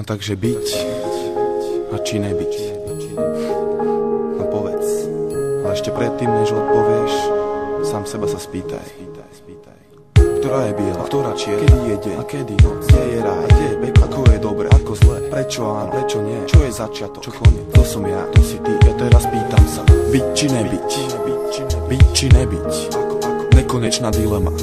Takže byť a či nebyť. No povedz, ale ešte predtým, než odpovieš, sám seba sa spýtaj. Ktorá je biela, ktorá čierna, kedy je deň a kedy noc, kde je ráj, kde je peklo, ako je dobre, ako zle, prečo áno, prečo nie, čo je začiatok, čo koniec, to som ja, to si ty, ja teraz pýtam sa, byť či nebyť, byť či nebyť, nekonečná dilema.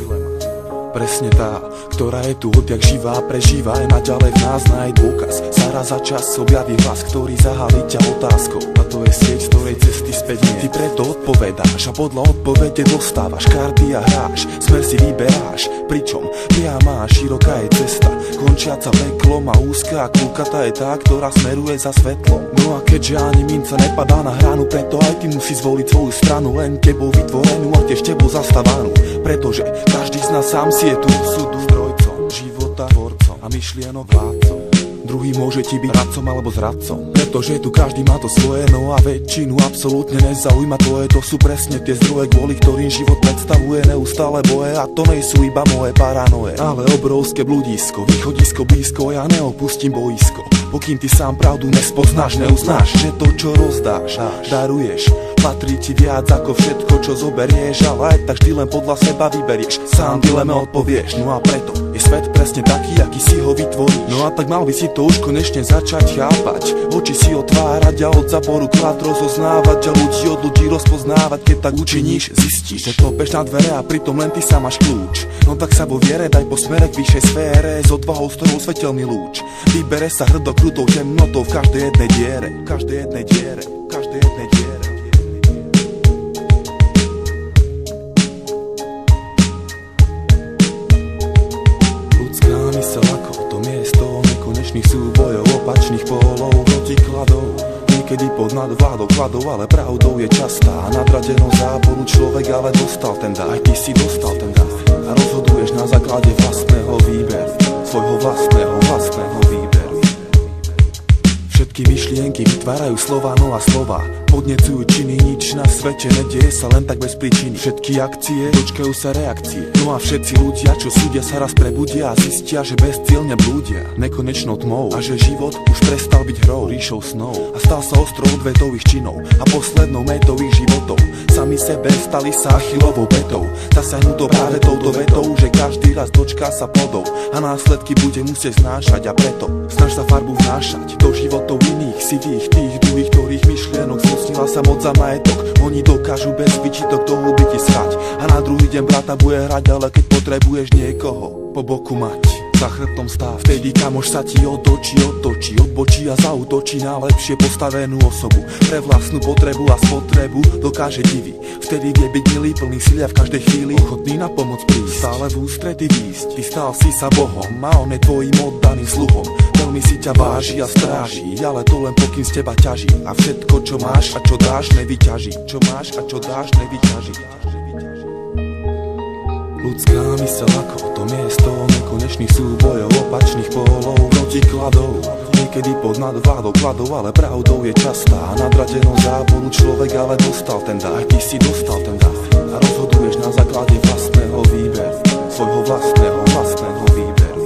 Presne tá, ktorá je tu odjak živá, prežíva aj naďalej v nás nájsť dôkaz. Sa raz za čas objaví hlas, ktorý zahalí ťa otázkou. A to je sieť, z ktorej cesty späť nie. Ty preto odpovedáš a podľa odpovede dostávaš karty a hráš. Smer si vyberáš, pričom priama a široká je cesta, končiaca peklom a úzka a kľukatá je tá, ktorá smeruje za svetlom. No a keďže ani minca nepadá na hranu, preto aj ty musí zvoliť svoju stranu, len tebou vytvorenú a tiež tebou zastávanú. Pretože každý z nás sám si je tu súdu zdrojcom, života tvorcom a myšlienok vládcom. Druhý môže ti byť radcom alebo zradcom, pretože tu každý má to svoje, no a väčšinu absolútne nezaujíma tvoje. To sú presne tie zdroje, kvôli ktorým život predstavuje neustále boje. A to nejsú iba moje paranoje, ale obrovské bludisko, východisko blízko. Ja neopustím boisko, pokým ty sám pravdu nespoznáš, neuznáš, že to, čo rozdáš, daruješ, patrí ti viac ako všetko, čo zoberieš, ale aj tak vždy len podľa seba vyberieš. Sám dileme odpovieš, no a preto je svet presne taký, aký si ho vytvoríš. No a tak mal by si to už konečne začať chápať, oči si otvárať a od zaboru klad rozoznávať a ľudí od ľudí rozpoznávať. Keď tak učiníš, zistíš, že klopeš na dvere a pritom len ty sám máš kľúč. No tak sa vo viere daj po smere k vyššej sfére, s odvahou, s ktorou svetelný lúč vybere sa hrdo krutou temnotou v každej jednej diere, v každej jednej diere, v každej jednej diere. Ľudská myseľ ako to miesto nekonečných súbojov, opačných pólov, protikladov. Niekedy pod nadvládou kladov, ale pravdou je častá nadradenosť záporu. Človek ale dostal ten dar, aj ty si dostal ten dar a rozhoduješ na základe vlastného výberu, svojho vlastného výberu. Všetky myšlienky vytvárajú slova, no a slova podnecujú činy, nič na svete nedieje sa len tak bez príčiny. Všetky akcie dočkajú sa reakcie, no a všetci ľudia, čo súdia, sa raz prebudia a zistia, že bezcielne blúdia nekonečnou tmou a že život už prestal byť hrou, ríšou snov a stal sa ostrov odvetových činov a poslednou metou ich životov. Sami sebe stali sa Achillovou petou, zasiahnutou práve touto vetou, že každý raz dočká sa plodov a následky bude musieť znášať. A preto snaž sa farbu vnášať do životov iných, sivých, tých druhých, ktorých myšlienok zmocnila sa moc za majetok. Oni dokážu bez výčitok do huby ti srať a na druhý deň brata bude hrať, ale keď potrebuješ niekoho po boku mať, za chrbtom stáv, vtedy kamoš sa ti otočí, odbočí a zaútočí na lepšie postavenú osobu. Pre vlastnú potrebu a spotrebu dokáže divý, vtedy vie byť milý, plný sília v každej chvíli, ochotný na pomoc prísť, stále v ústrety výsť. Ty stal si sa Bohom a on je tvojim oddaným sluhom. Veľmi si ťa váži a stráži, ale to len pokým z teba ťaží. A všetko, čo máš a čo dáš, nevyťaží. Čo máš a čo dáš, nevyťaží. Ľudská myseľ ako to miesto nekonečných súbojov, opačných pólov, protikladov. Niekedy pod nadvládou kladov, ale pravdou je častá nadradenosť záporu. Človek ale dostal ten dar, aj ty si dostal ten dar a rozhoduješ na základe vlastného výberu, svojho vlastného výberu.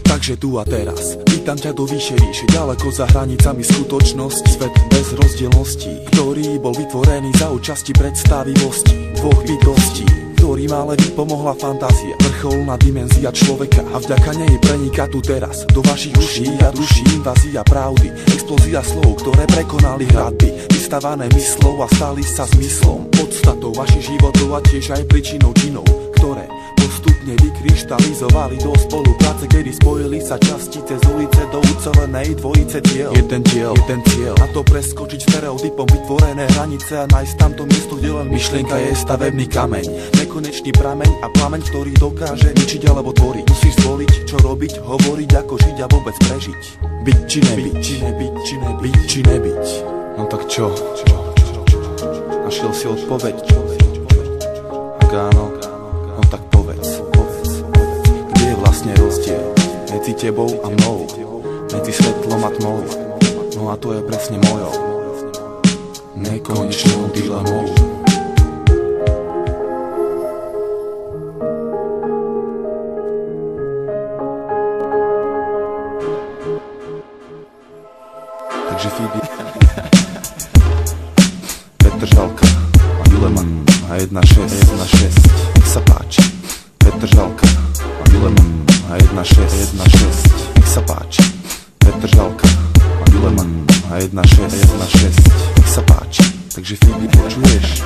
Takže tu a teraz pýtam ťa do vyššej ríše, ďaleko za hranicami skutočnosti, svet bez rozdielností, ktorý bol vytvorený za účasti predstavivosti dvoch bytostí, ktorým ale vypomohla fantázia, vrcholná dimenzia človeka a vďaka nej preniká tu teraz do vašich uší a duší invázia pravdy, explózia slov, ktoré prekonali hradby, vystavané myslou a stali sa zmyslom, podstatou vašich životov a tiež aj príčinou činov, ktoré postupne vykryštalizovali do spolupráce, kedy spojili sa častice z ulice do ucelenej dvojice diel. Jeden cieľ, a to preskočiť stereotypom vytvorené hranice a nájsť tamto miesto, kde len myšlienka je stavebný kameň, nekonečný prameň a plameň, ktorý dokáže ničiť alebo tvoriť. Musíš zvoliť, čo robiť, hovoriť, ako žiť a vôbec prežiť. Byť či nebyť, byť či nebyť. No tak čo? Našiel si odpoveď? Ak áno, no tak povedz, kde je vlastne rozdiel medzi tebou a mnou, medzi svetlom a tmou? No a to je presne mojou nekonečnou dilemou. 1-6, nech sa páči. Petr Žalka a Juleman. 1-6, nech sa páči. Petr Žalka a Juleman. 1-6, nech sa páči. Takže Fibi, počuješ?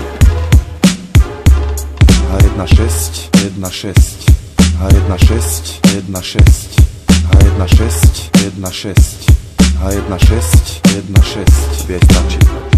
1-6, 1-6, 1-6, 1-6, 1-6, 1-6, 1-6, 1-6, 1-6, vie stačí.